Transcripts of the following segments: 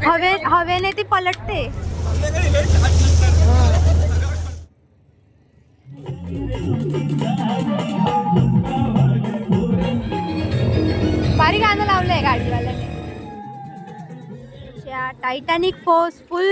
हवेने ती पलटते. भारी गाणं लावलंय गाडीवाल्याने. टायटॅनिक पोज फुल.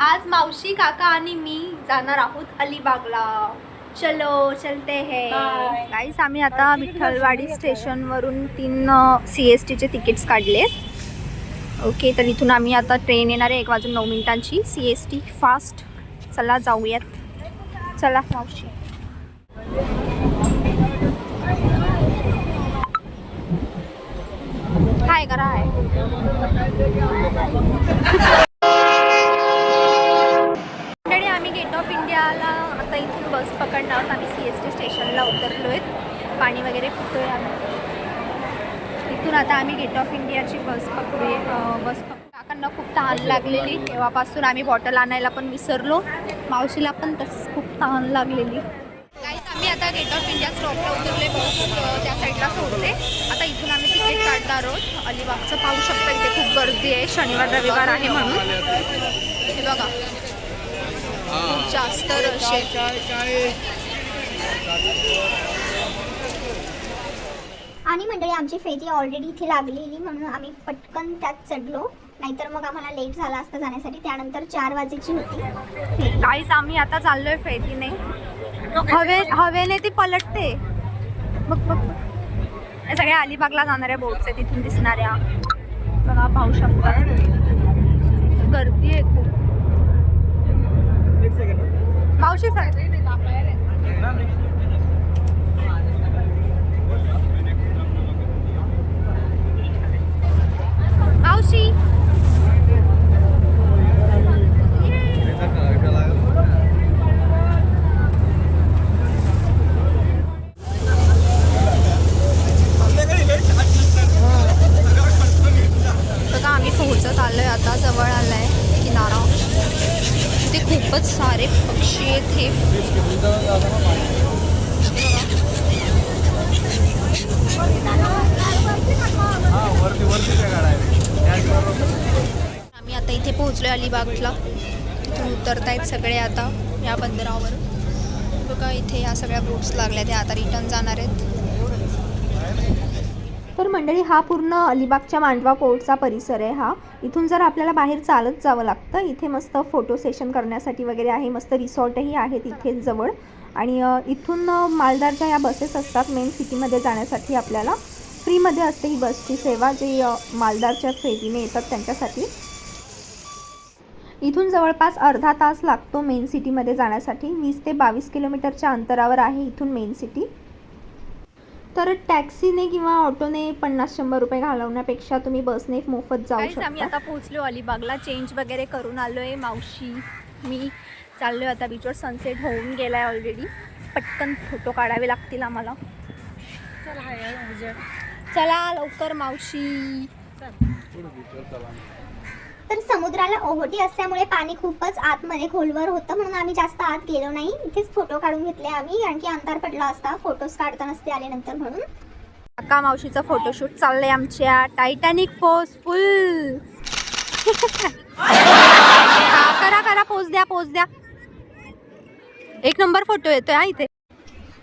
आज मावशी काका आणि मी जाणार आहोत अलिबागला. चलो चलते है गाईस. आम्ही आता विठ्ठलवाडी स्टेशनवरून 3 CST चे तिकीट्स काढले. ओके, तर इथून आम्ही आता ट्रेन येणार आहे 1:09 CST फास्ट. चला जाऊयात. चला मावशी. काय करा आहे. आम्ही गेट ऑफ इंडियाला आता इथून बस पकडणार आहोत. आम्ही CST स्टेशनला उतरलो आहेत. पाणी वगैरे पितोय आम्ही. इथून आता आम्ही गेट ऑफ इंडियाची बस पकडूया. काकांना खूप तहान लागलेली. तेव्हापासून आम्ही बॉटल आणायला पण विसरलो. मावशीला पण तसंच खूप तहान लागलेली. गाईस, आम्ही आता गेट ऑफ इंडिया स्टॉपला उतरले. बस त्या साईडला सोडते. आता इथून आम्ही तिकीट काढणार आहोत. अलिबागचं पाहू शकता. इथे खूप गर्दी आहे. शनिवार रविवार आहे म्हणून. हे बघा, खूप जास्त रश आहे. आणि मंडळी, आमची फेरी ऑलरेडी इथे लागलेली म्हणून आम्ही पटकन त्यात चढलो. नाहीतर मग आम्हाला लेट झाला असता जाण्यासाठी. त्यानंतर 4 वाजेची होती. गाईस, आम्ही आता चाललोय फेरीने. हवेने ती पलटते. बघ बघ, हे सगळ्या अलिबागला जाणाऱ्या बोट्स आहेत. तिथून दिसणाऱ्या बघा, पाहू शकता. गर्दी आहे खूप. मावशी सांगते मावशी. बघा, आम्ही पोहोचत आलोय आता. जवळ आलाय किनारा. ते खूपच सारे पक्षी आहेत. हे आम्ही आता इथे पोहोचलोय अलिबागला. तिथून उतरतायत सगळे आता या बंदरावर. बघा, इथे या सगळ्या बोट्स लागल्या. ते आता रिटर्न जाणार आहेत. तर मंडळी, हा पूर्ण अलिबागच्या मांडवा पोर्टचा परिसर आहे हा. इथून जर आपल्याला बाहेर चालत जावं लागतं. इथे मस्त फोटो सेशन करण्यासाठी वगैरे आहे. मस्त रिसॉर्टही आहेत इथेच जवळ. आणि इथून मालदारच्या या बसेस असतात मेन सिटीमध्ये जाण्यासाठी. आपल्याला फ्रीमध्ये असते ही बसची सेवा, जे मालदारच्या फेरीने येतात त्यांच्यासाठी. इथून जवळपास अर्धा तास लागतो मेन सिटीमध्ये जाण्यासाठी. 20 ते 22 किलोमीटरच्या अंतरावर आहे इथून मेन सिटी. तर टॅक्सीने किंवा ऑटोने 50-100 रुपये घालवण्यापेक्षा तुम्ही बसने मोफत जाऊ शकता. आम्ही आता पोहोचलो अलिबागला. चेंज वगैरे करून आलोय. मावशी मी चाललोय आता बीचवर. सनसेट होऊन गेलाय ऑलरेडी. पटकन फोटो काढावे लागतील आम्हाला. चला लवकर मावशी. तर समुद्राला ओहोटी असल्यामुळे पाणी खूपच आतमध्ये खोलवर होतं म्हणून आम्ही जास्त आत गेलो नाही. इथेच फोटो काढून घेतले आम्ही. आणखी अंधार पडला असता फोटोज काढता नसते आले नंतर म्हणून. काका मावशीचा फोटोशूट चाललंय आमच्या. टायटॅनिक पोज फुल. करा पोज द्या, पोज द्या. 1 नंबर फोटो येतोय हा इथे.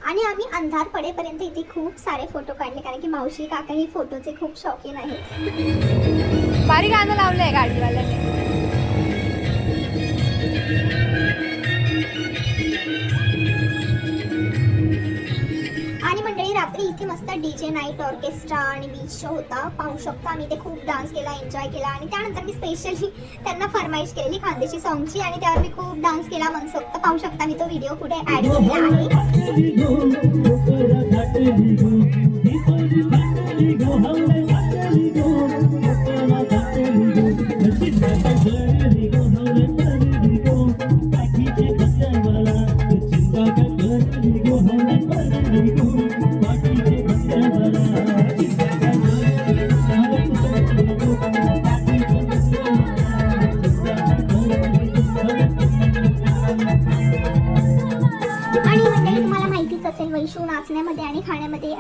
आणि आम्ही अंधार पडेपर्यंत इथे खूप सारे फोटो काढले. कारण की मावशी काका ही फोटोचे खूप शौकीन आहेत. भारी गाणं लावलंय गाडीवाल्याने. आणि मंडळी, रात्री इथे मस्त DJ नाईट ऑर्केस्ट्रा आणि बीच शो होता. पाहू शकता. आम्ही ते खूप डान्स केला, एन्जॉय केला. आणि त्यानंतर मी स्पेशली त्यांना फरमाईश केलेली खानदेशी सॉंगची आणि त्यावर मी खूप डान्स केला मनसोक्त. पाहू शकता. मी तो व्हिडिओ पुढे ऍड केलेला आहे.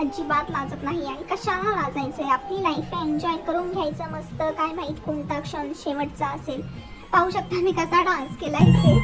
अजिबात लाजत नाही आणि कशाला लाजायचं आहे. आपली लाईफ आहे, एन्जॉय करून घ्यायचं मस्त. काय माहीत कोणता क्षण शेवटचा असेल. पाहू शकता मी कसा डान्स केला इथे.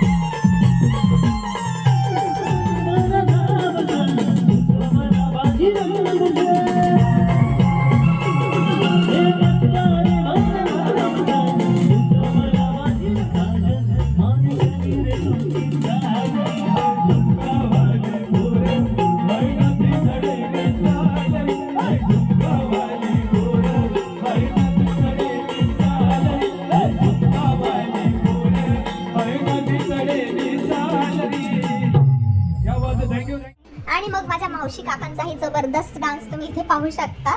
आणि मग माझ्या मावशी काकांचाही जबरदस्त डान्स तुम्ही इथे पाहू शकता.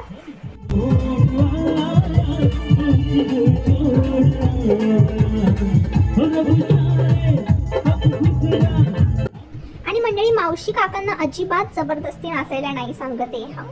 आणि मंडळी मावशी काकांना अजिबात जबरदस्ती नाचायला नाही सांगते हा.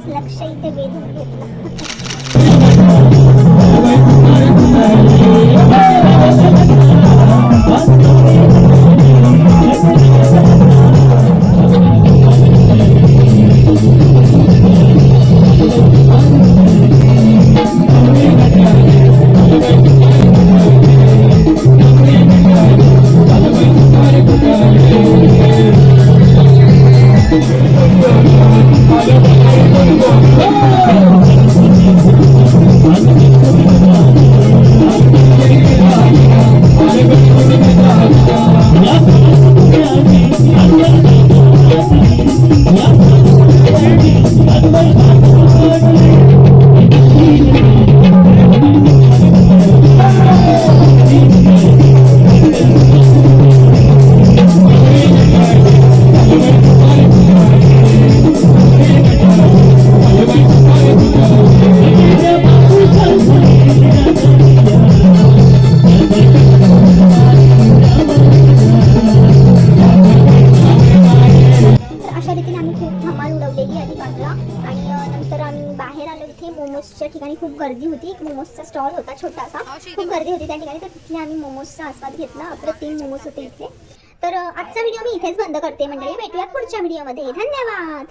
लक्ष इथे वेधून घेतलं. मोमोजच्या ठिकाणी खूप गर्दी होती. एक मोमोजचा स्टॉल होता छोटासा, खूप गर्दी होती त्या ठिकाणी. तर तिथे आम्ही मोमोजचा आस्वाद घेतला. अप्रतिम मोमोज होते इथे. तर आजचा व्हिडिओ मी इथेच बंद करते मंडळी. भेटूयात पुढच्या व्हिडिओमध्ये. धन्यवाद.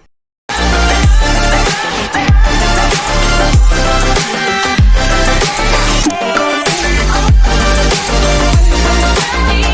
Hey